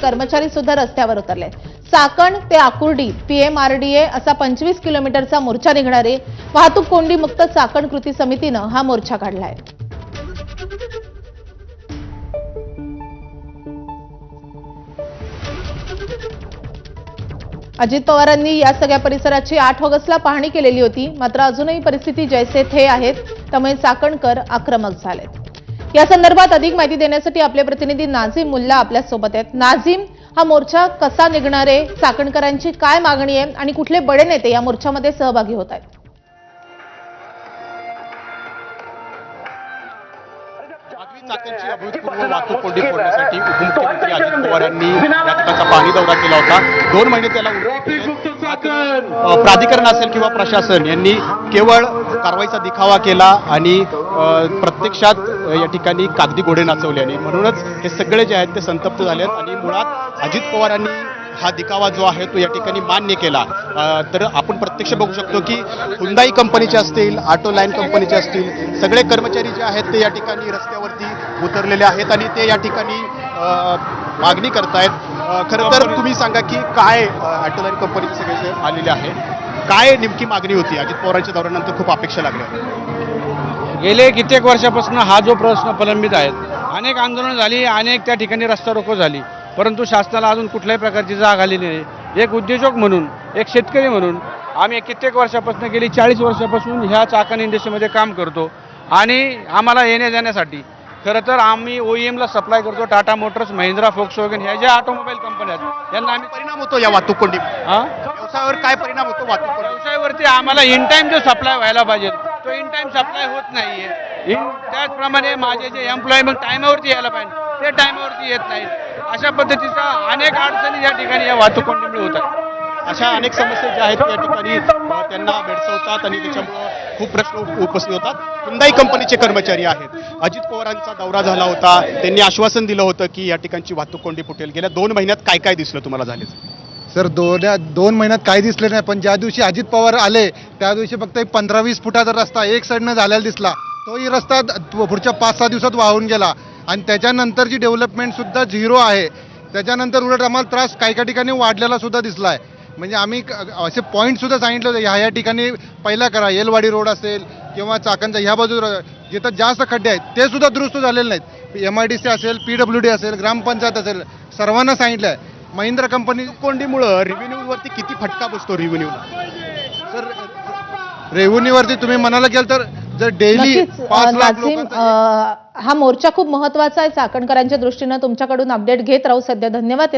कर्मचारी सुद्धा रस्त्यावर उतरले। चाकण ते आकुर्डी पीएमआरडीए असा 25 किलोमीटरचा मोर्चा निघणार आहे। वाहतूक कोंडी मुक्त चाकण कृती समितीनं हा मोर्चा काढलाय। अजित पवारांनी या सगळ्या परिसराची 8 ऑगस्टला पाहणी केलेली होती, मात्र अजूनही परिस्थिती जैसे थे आहेत, त्यामुळे चाकणकर आक्रमक झालेत। या संदर्भात अधिक माहिती देण्यासाठी आपले प्रतिनिधी नाझीम मुल्ला आपल्या सोबत आहेत। नाझीम, हा मोर्चा कसा निघणार आहे, चाकणकरांची काय मागणी आहे आणि कुठले बडे नेते या मोर्चामध्ये सहभागी होत आहेत? चाकणची अभूतपूर्व वाहतूक कोंडी फोडण्यासाठी उपमुख्यमंत्री अजित पवार यांनी या ठिकाणचा पाहणी दौरा केला होता। 2 महिने त्याला प्राधिकरण असेल किंवा प्रशासन यांनी केवळ कारवाईचा दिखावा केला आणि प्रत्यक्षात या ठिकाणी कागदी घोडे नाचवले आणि म्हणूनच हे सगळे जे आहेत ते संतप्त झालेत आणि मुळात अजित पवारांनी हा दिखावा जो आहे तो या ठिकाणी मान्य केला। तर आपण प्रत्यक्ष बघू शकतो की हुंडाई कंपनीचे असतील, ऑटो लाईन कंपनीचे असतील, सगळे कर्मचारी जे आहेत ते या ठिकाणी रस्त्यावरती उतरलेले आहेत आणि ते या ठिकाणी मागणी करतायत। खरं तर तुम्ही सांगा की काय ऑटो लाईन कंपनीचे सगळे आलेले आहेत, काय नेमकी मागणी होती? अजित पवारांच्या दौऱ्यानंतर खूप अपेक्षा लागल्या। गेले कित्येक वर्षापासून हा जो प्रश्न प्रलंबित आहे, अनेक आंदोलनं झाली, अनेक त्या ठिकाणी रस्ता रोको झाली, परंतु शासनाला अजून कुठल्याही प्रकारची जाग आलेली नाही। एक उद्योजक म्हणून, एक शेतकरी म्हणून आम्ही कित्येक वर्षापासून, गेली 40 वर्षापासून ह्या चाकण इंडस्ट्रीमध्ये काम करतो आणि आम्हाला येण्या जाण्यासाठी खरं तर आम्ही OEMला सप्लाय करतो। टाटा मोटर्स, महिंद्रा, फोक्सवॅगन ह्या ज्या ऑटोमोबाईल कंपन्या आहेत यांना आम्ही परिणाम होतो या वाहतूक कोंडी व्यवसायावर काय परिणाम होतो? वाहतूक कोंडी व्यवसायावरती आम्हाला इन टाइम जो सप्लाय व्हायला पाहिजे तो इन टाइम सप्लाय होत नाहीये। त्याचप्रमाणे माझे जे एम्प्लॉई मग टायमावरती यायला पाहिजे ते टायमावरती येत नाहीत। अशा पद्धतीचा अनेक अडचणी या ठिकाणी या वाहतूक कोंडीमुळे होतात। अशा अनेक समस्या ज्या आहेत त्या ठिकाणी त्यांना भेडसावतात आणि त्याच्यामुळं खूप प्रश्न उपस्थित होतात। हुंडाई कंपनीचे कर्मचारी आहेत, अजित पवारांचा दौरा झाला होता, त्यांनी आश्वासन दिलं होतं की या ठिकाणची वाहतूक कोंडी फुटेल। गेल्या 2 महिन्यात काय काय दिसलं तुम्हाला झालेच? सर, 2 महिन्यात काही दिसले नाही, पण ज्या दिवशी अजित पवार आले त्या दिवशी फक्त एक 15-20 फुटाचा रस्ता एक साईडनं झालेला दिसला। तोही रस्ता पुढच्या 5-6 दिवसात वाहून गेला आणि त्याच्यानंतरची डेव्हलपमेंट सुद्धा झिरो आहे। त्याच्यानंतर उलट आम्हाला त्रास काही ठिकाणी वाढलेला सुद्धा दिसला आहे। म्हणजे आम्ही असे पॉईंट सुद्धा सांगितले होते, ह्या ठिकाणी पहिला करा, येलवाडी रोड असेल किंवा चाकणचा ह्या बाजू जिथं जास्त खड्डे आहेत ते सुद्धा दुरुस्त झालेले नाहीत। MIDC असेल, PWD असेल, ग्रामपंचायत असेल, सर्वांना सांगितलं आहे। महिंद्रा कंपनी कोंडीमुळं रेव्हेन्यूवरती किती फटका बसतो? सर, रेव्हेन्यूवरती तुम्ही म्हणायला गेल तर जर डेली 5 लाख लोक हा मोर्चा खूप महत्वाचा आहे चाकणकरांच्या दृष्टीने। तुमच्याकडून अपडेट घेत राहू। सध्या धन्यवाद।